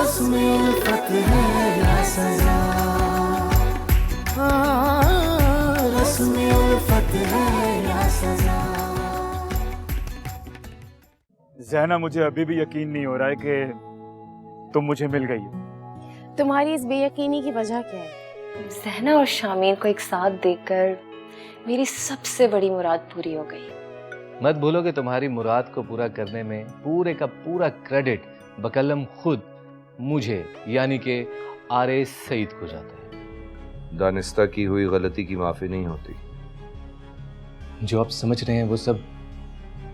रस्म उल्फत है या सजा, रस्म उल्फत है या सजा। ज़हना, मुझे अभी भी यकीन नहीं हो रहा है कि तुम मुझे मिल गई हो। तुम्हारी इस बेयकीनी की वजह क्या है? ज़हना और शामीर को एक साथ देखकर मेरी सबसे बड़ी मुराद पूरी हो गई। मत भूलो कि तुम्हारी मुराद को पूरा करने में पूरे का पूरा क्रेडिट बकलम खुद मुझे यानी कि आरएस सईद को जाता है। दानिस्ता की हुई गलती की माफी नहीं होती। जो आप समझ रहे हैं वो सब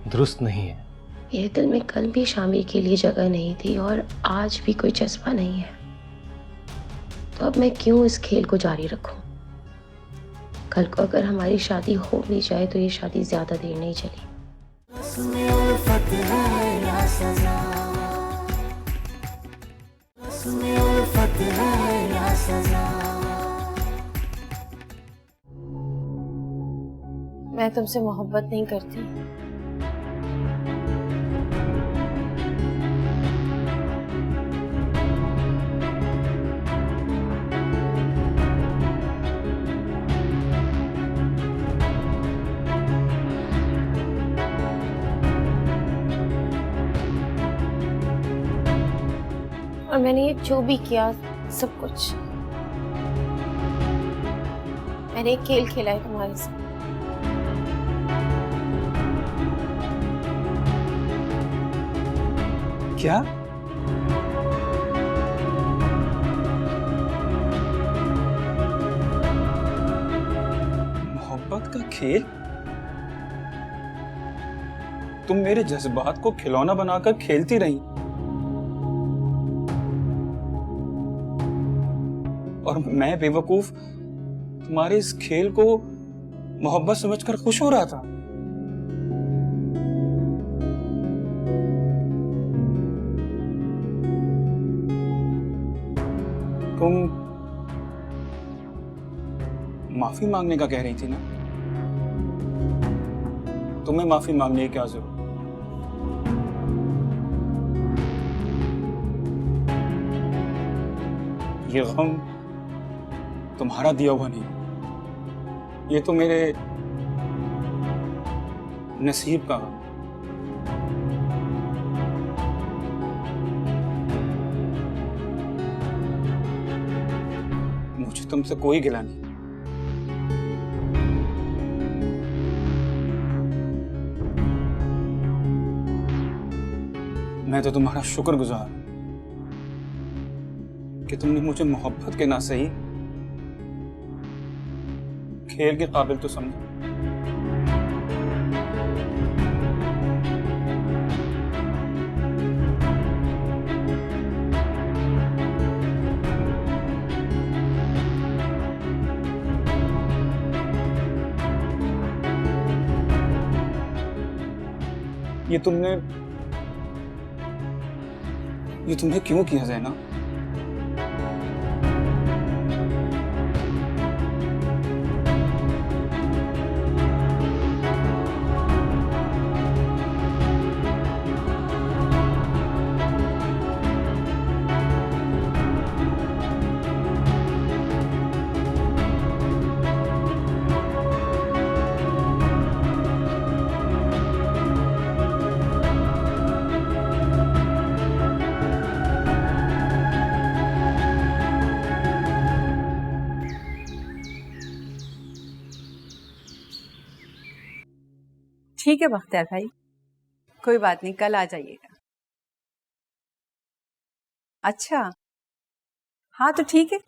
दुरुस्त नहीं है। मेरे दिल में कल भी शामिर के लिए जगह नहीं थी और आज भी कोई जज्बा नहीं है, तो अब मैं क्यों इस खेल को जारी रखूं? कल को अगर हमारी शादी हो भी जाए तो ये शादी ज्यादा देर नहीं चली। रस्म उल्फत है या सजा, रस्म उल्फत है या सजा। मैं तुमसे मोहब्बत नहीं करती। और मैंने ये जो भी किया सब कुछ, मैंने एक खेल खेला है तुम्हारे साथ। क्या? मोहब्बत का खेल? तुम मेरे जज्बात को खिलौना बनाकर खेलती रही और मैं बेवकूफ तुम्हारे इस खेल को मोहब्बत समझकर खुश हो रहा था। तुम माफी मांगने का कह रही थी ना? तुम्हें माफी मांगने की क्या जरूरत? ये गम तुम्हारा दिया हुआ नहीं, ये तो मेरे नसीब का गम। मुझे तुमसे कोई गिला नहीं। मैं तो तुम्हारा शुक्रगुजार हूं कि तुमने मुझे मोहब्बत के ना सही खेल के काबिल तो समझा। ये तुमने क्यों किया ज़ैना? ठीक है बख्तियार भाई, कोई बात नहीं, कल आ जाइएगा। अच्छा, हाँ तो ठीक है,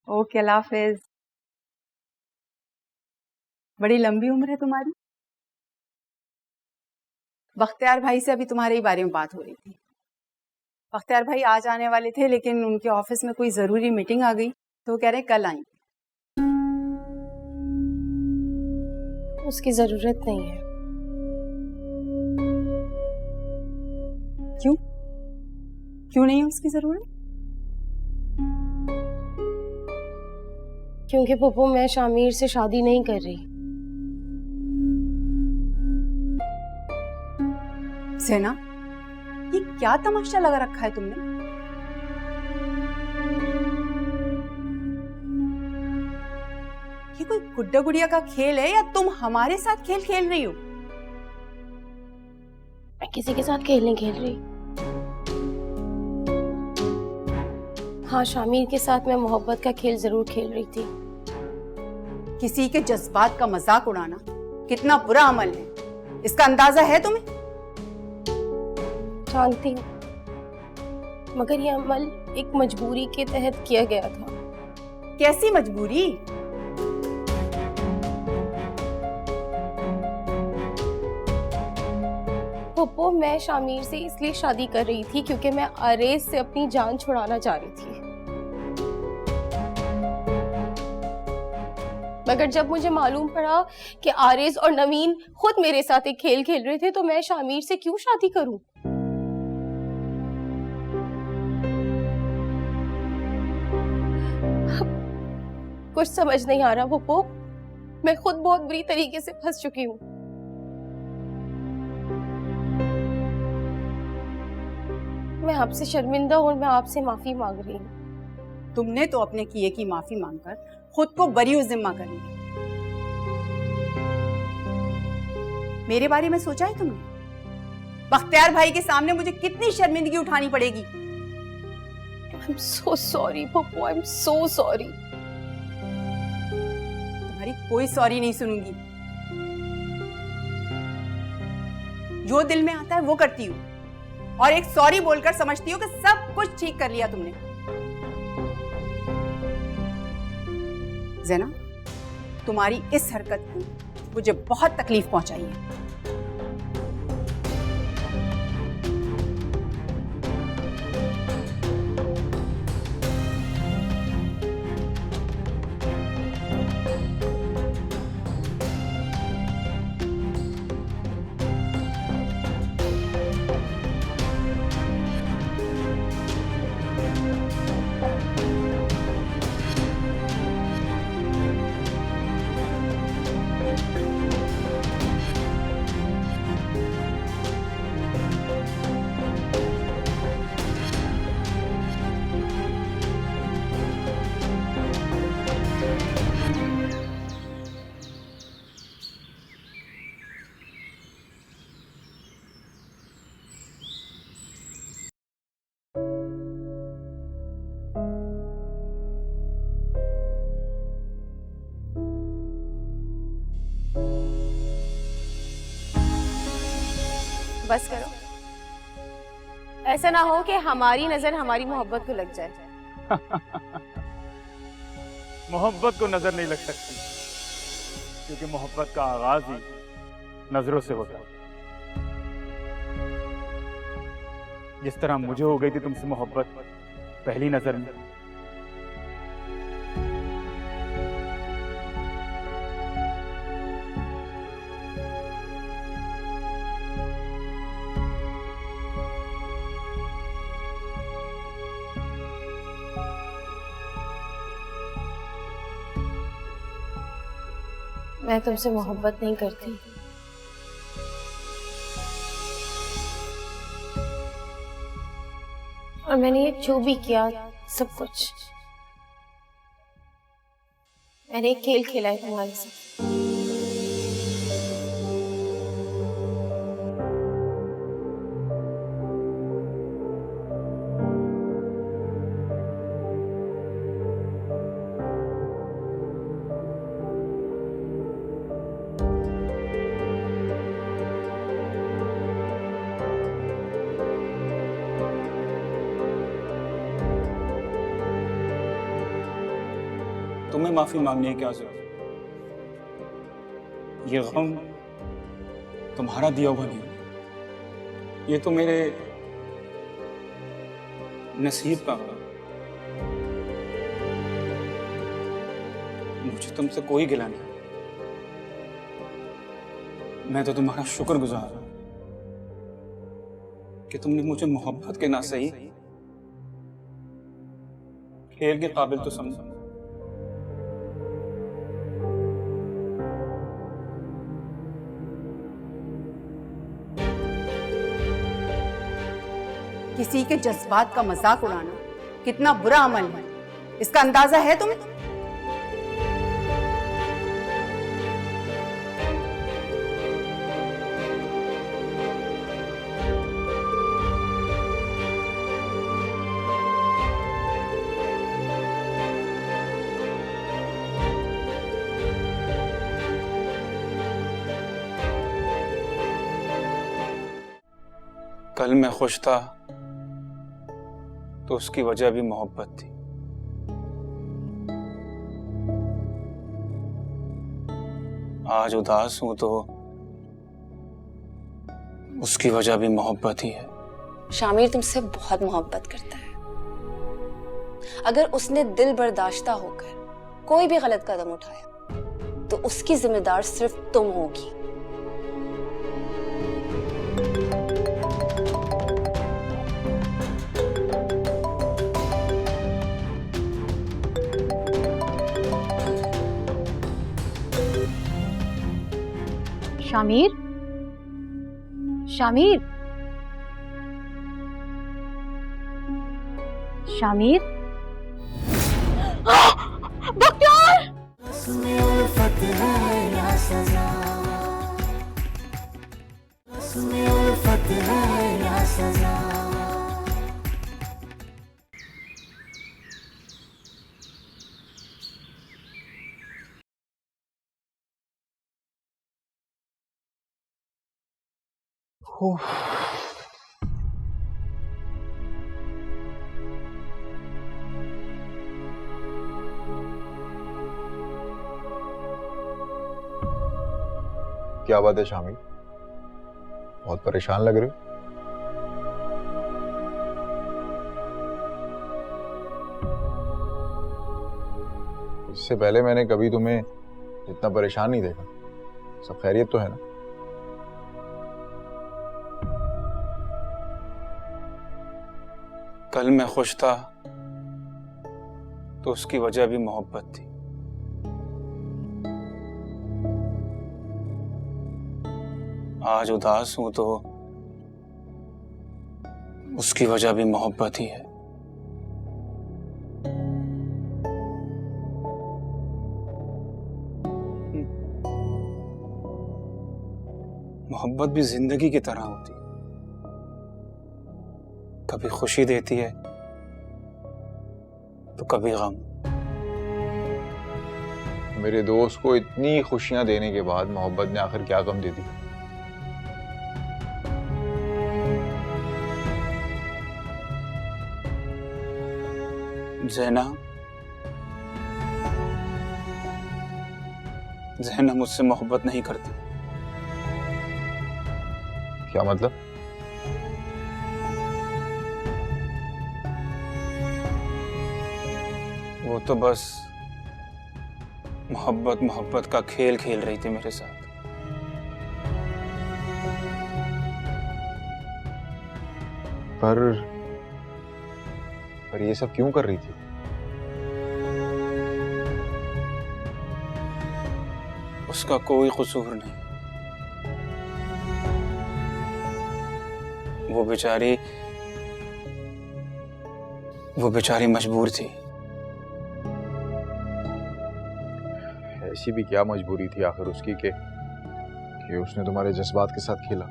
ओके, अल्लाह हाफिज। बड़ी लंबी उम्र है तुम्हारी। बख्तियार भाई से अभी तुम्हारे ही बारे में बात हो रही थी। बख्तियार भाई आज आने वाले थे लेकिन उनके ऑफिस में कोई जरूरी मीटिंग आ गई तो वो कह रहे कल आएंगे। उसकी जरूरत नहीं है। क्यों? क्यों नहीं है उसकी जरूरत? क्योंकि पप्पू मैं शामिर से शादी नहीं कर रही। सेना, ये क्या तमाशा लगा रखा है तुमने? कोई गुड्डा गुड़िया का खेल है या तुम हमारे साथ खेल खेल रही हो? मैं किसी के साथ खेल नहीं खेल रही। हाँ, शामिर के साथ मैं मोहब्बत का खेल जरूर खेल रही थी। किसी के जज्बात का मजाक उड़ाना कितना बुरा अमल है, इसका अंदाजा है तुम्हें? जानती हूँ, मगर यह अमल एक मजबूरी के तहत किया गया था। कैसी मजबूरी? पप्पो, मैं शामिर से इसलिए शादी कर रही थी क्योंकि मैं आरेज से अपनी जान छुड़ाना चाह रही थी। मगर जब मुझे मालूम पड़ा कि आरेज और नवीन खुद मेरे साथ एक खेल खेल रहे थे, तो मैं शामिर से क्यों शादी करूं? कुछ समझ नहीं आ रहा पप्पो, मैं खुद बहुत बुरी तरीके से फंस चुकी हूँ। मैं आपसे शर्मिंदा हूँ और मैं आपसे माफी मांग रही हूँ। तुमने तो अपने किए की माफी मांगकर खुद को बरी जिम्मा कर लिया। मेरे बारे में सोचा है तुमने? बख्तियार भाई के सामने मुझे कितनी शर्मिंदगी उठानी पड़ेगी। I'm so sorry Pappu, I'm so sorry। तुम्हारी कोई सॉरी नहीं सुनूंगी। जो दिल में आता है वो करती हूँ, और एक सॉरी बोलकर समझती हूँ कि सब कुछ ठीक कर लिया तुमने। ज़ैना, तुम्हारी इस हरकत ने मुझे बहुत तकलीफ पहुंचाई है। बस करो, ऐसा ना हो कि हमारी नजर हमारी मोहब्बत को लग जाए। मोहब्बत को नजर नहीं लग सकती, क्योंकि मोहब्बत का आगाज ही नजरों से होता है। जिस तरह मुझे हो गई थी तुमसे मोहब्बत पहली नजर में, मैं तुमसे मोहब्बत नहीं करती। और मैंने ये जो भी किया सब कुछ, मैंने एक खेल खेला है तुम्हारे साथ। तुम्हें माफी मांगने की क्या जरूरत? ये गम तुम्हारा दिया हुआ नहीं, ये तो मेरे नसीब का गम। मुझे तुमसे कोई गिला नहीं, मैं तो तुम्हारा शुक्रगुजार हूं कि तुमने मुझे मोहब्बत के ना सही खेल के काबिल तो समझा। किसी के जज्बात का मजाक उड़ाना कितना बुरा अमल है, इसका अंदाजा है तुम्हें? कल मैं खुश था तो उसकी वजह भी मोहब्बत थी। आज उदास हूं तो उसकी वजह भी मोहब्बत ही है। शामिर तुमसे बहुत मोहब्बत करता है। अगर उसने दिल बर्दाश्ता होकर कोई भी गलत कदम उठाया तो उसकी जिम्मेदार सिर्फ तुम होगी। शामिर, शामिर, शामिर, उसमें उल्फत है या सजा, उसमें उल्फत है या सजा। क्या बात है शामिर, बहुत परेशान लग रहे हो। इससे पहले मैंने कभी तुम्हें इतना परेशान नहीं देखा। सब खैरियत तो है ना? कल मैं खुश था तो उसकी वजह भी मोहब्बत थी। आज उदास हूं तो उसकी वजह भी मोहब्बत ही है। मोहब्बत भी जिंदगी की तरह होती है, कभी खुशी देती है तो कभी गम। मेरे दोस्त को इतनी खुशियां देने के बाद मोहब्बत ने आखिर क्या गम दे दी? ज़ैना, ज़ैना मुझसे मोहब्बत नहीं करती। क्या मतलब? वो तो बस मोहब्बत मोहब्बत का खेल खेल रही थी मेरे साथ। पर ये सब क्यों कर रही थी? उसका कोई कसूर नहीं। वो बेचारी मजबूर थी। ऐसी भी क्या मजबूरी थी आखिर उसकी कि उसने तुम्हारे जज्बात के साथ खेला?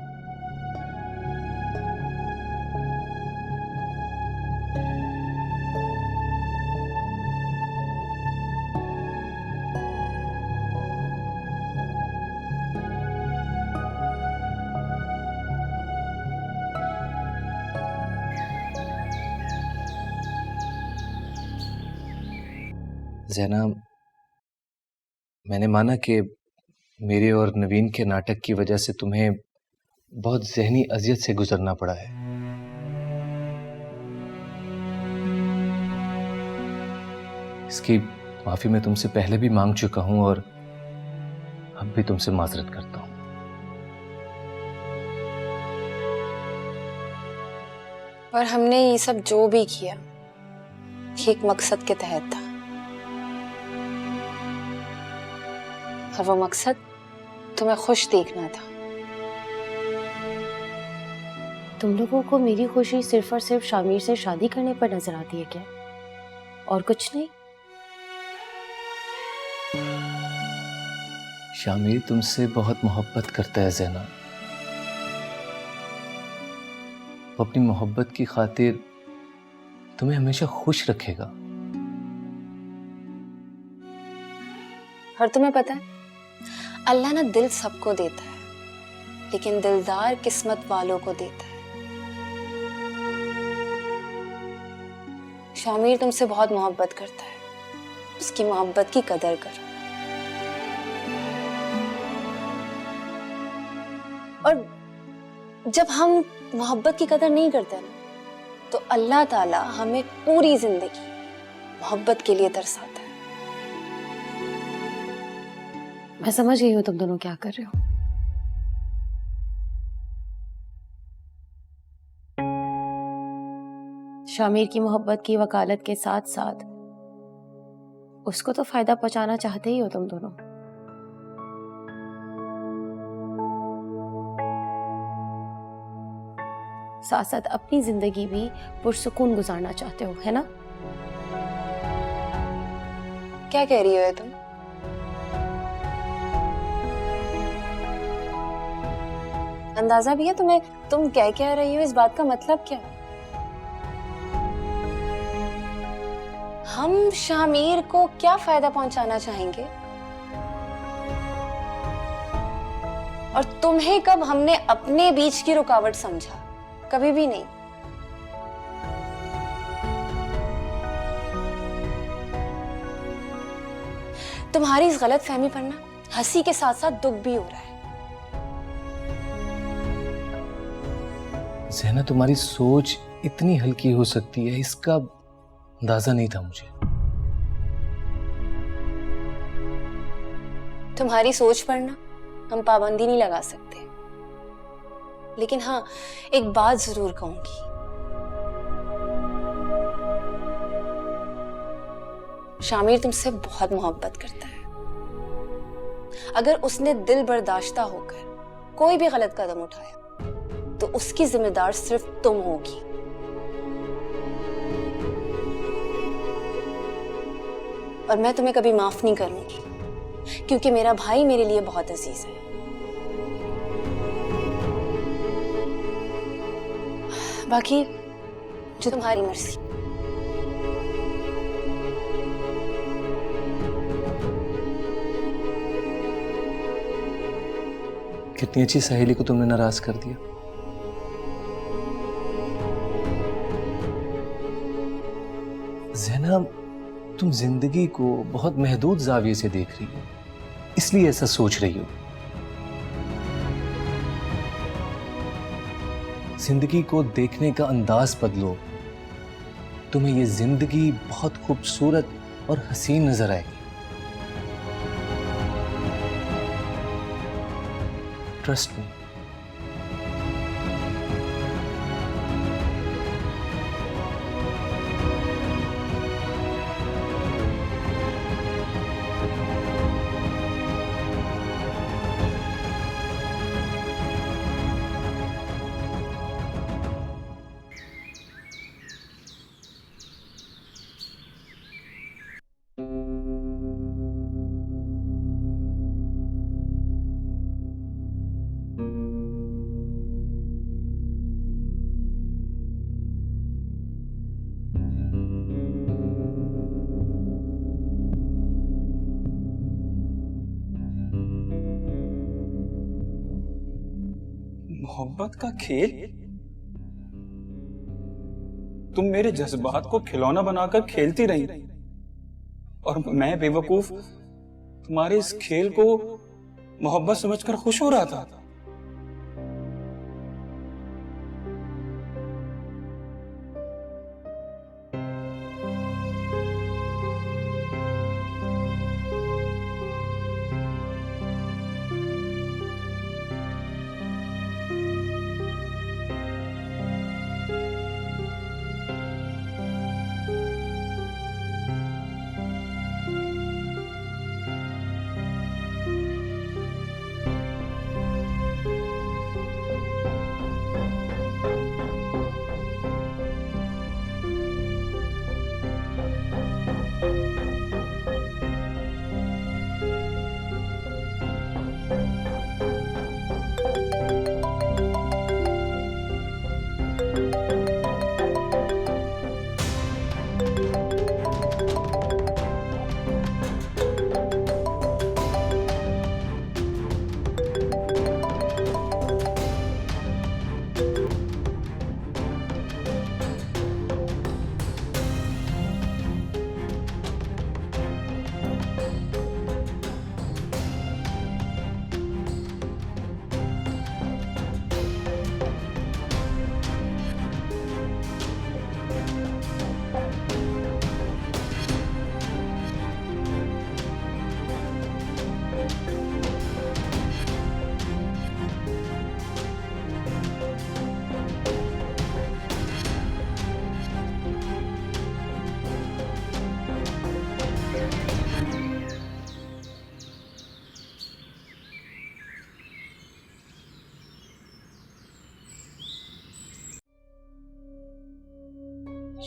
ज़ैना, मैंने माना कि मेरे और नवीन के नाटक की वजह से तुम्हें बहुत ज़हनी अज़ियत से गुजरना पड़ा है। इसकी माफ़ी मैं तुमसे पहले भी मांग चुका हूं और अब भी तुमसे माजरत करता हूं। पर हमने ये सब जो भी किया एक मकसद के तहत था, और वो मकसद तुम्हें खुश देखना था। तुम लोगों को मेरी खुशी सिर्फ और सिर्फ शामिर से शादी करने पर नजर आती है क्या? और कुछ नहीं? शामिर तुमसे बहुत मोहब्बत करता है ज़ैना। वो अपनी मोहब्बत की खातिर तुम्हें हमेशा खुश रखेगा। और तुम्हें पता है, अल्लाह ना दिल सबको देता है, लेकिन दिलदार किस्मत वालों को देता है। शामिर तुमसे बहुत मोहब्बत करता है, उसकी मोहब्बत की कदर करो। और जब हम मोहब्बत की कदर नहीं करते ना, तो अल्लाह ताला हमें पूरी जिंदगी मोहब्बत के लिए तरसाता है। मैं समझ गई हूँ तुम दोनों क्या कर रहे हो। शामिर की मोहब्बत की वकालत के साथ साथ उसको तो फायदा पहुंचाना चाहते ही हो तुम दोनों। साथ साथ अपनी जिंदगी भी पुरसुकून गुजारना चाहते हो, है ना? क्या कह रही हो ये तुम? अंदाजा भी है तुम्हें तुम क्या रही हो? इस बात का मतलब क्या? हम शामिर को क्या फायदा पहुंचाना चाहेंगे? और तुम्हें कब हमने अपने बीच की रुकावट समझा? कभी भी नहीं। तुम्हारी इस गलत फहमी पर ना हंसी के साथ साथ दुख भी हो रहा है। ज़हना, तुम्हारी सोच इतनी हल्की हो सकती है, इसका अंदाजा नहीं था मुझे। तुम्हारी सोच पर ना हम पाबंदी नहीं लगा सकते, लेकिन हाँ एक बात जरूर कहूंगी। शामिर तुमसे बहुत मोहब्बत करता है। अगर उसने दिल बर्दाश्ता होकर कोई भी गलत कदम उठाया तो उसकी जिम्मेदार सिर्फ तुम होगी। और मैं तुम्हें कभी माफ नहीं करूंगी, क्योंकि मेरा भाई मेरे लिए बहुत अजीज है। बाकी जो तुम्हारी मर्जी। कितनी अच्छी सहेली को तुमने नाराज कर दिया। ज़ैनब, तुम जिंदगी को बहुत महदूद जाविये से देख रही हो, इसलिए ऐसा सोच रही हो। जिंदगी को देखने का अंदाज बदलो, तुम्हें ये जिंदगी बहुत खूबसूरत और हसीन नजर आएगी। Trust me. मोहब्बत का खेल? तुम मेरे जज्बात को खिलौना बनाकर खेलती रही, और मैं बेवकूफ तुम्हारे इस खेल को मोहब्बत समझकर खुश हो रहा था।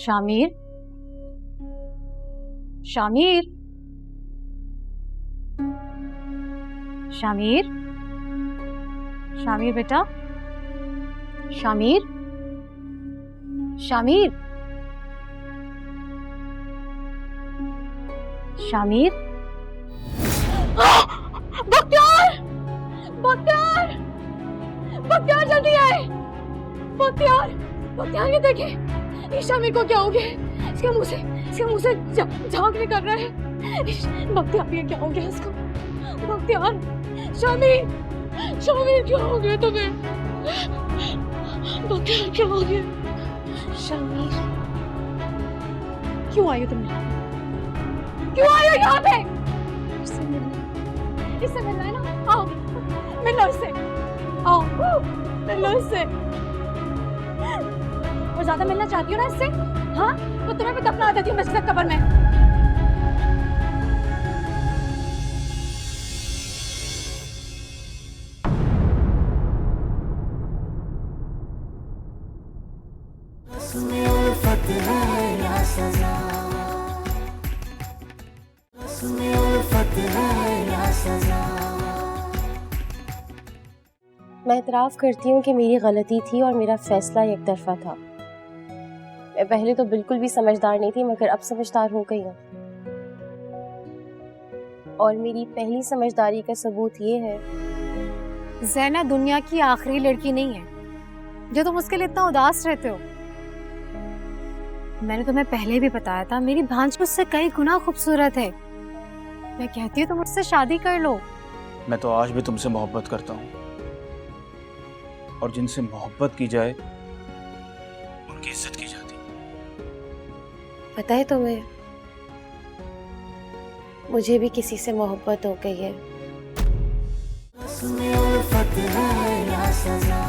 शामिर, शामिर, शामिर, शामिर बेटा, शामिर, शामिर, शामिर। बख्तियार, बख्तियार, बख्तियार जल्दी आए। बख्तियार, बख्तियार ये देखिए, ये शामिर को क्या हो गया? इसके मुंह से झांकने कर रहा है। बख्तियार ये क्या हो गया इसको? बख्तियार, शामिर, शामिर क्या हो गया तुम्हें? बख्तियार क्या हो गया? शामिर, क्यों आई हो तुम? क्यों आई हो यहाँ पे? इससे मिलना है ना? आओ, मिलो इससे, आओ, मिलो इससे। और ज्यादा मिलना चाहती हो ना इससे? हाँ, तो तुम्हें भी दफना देती हूँ मैं इसके कब्र में। उसमें उल्फत है या सजा, उसमें उल्फत है या सजा। मैं इतराफ़ करती हूँ कि मेरी गलती थी और मेरा फैसला एक तरफा था। मैं पहले तो बिल्कुल भी समझदार नहीं थी, मगर अब समझदार हो गई हूँ। और मेरी पहली समझदारी का सबूत ये है, ज़ैना दुनिया की आखिरी लड़की नहीं है जो तुम उसके लिए इतना उदास रहते हो। मैंने तुम्हें पहले भी बताया था, मेरी भांजी उससे कई गुना खूबसूरत है। मैं कहती हूँ तुम उससे शादी कर लो। मैं तो आज भी तुमसे मोहब्बत करता हूँ, और जिनसे मोहब्बत की जाए उनकी इज्जत की जाती। पता है तुम्हें, मुझे भी किसी से मोहब्बत हो गई है। उसमें उल्फत है या सजा।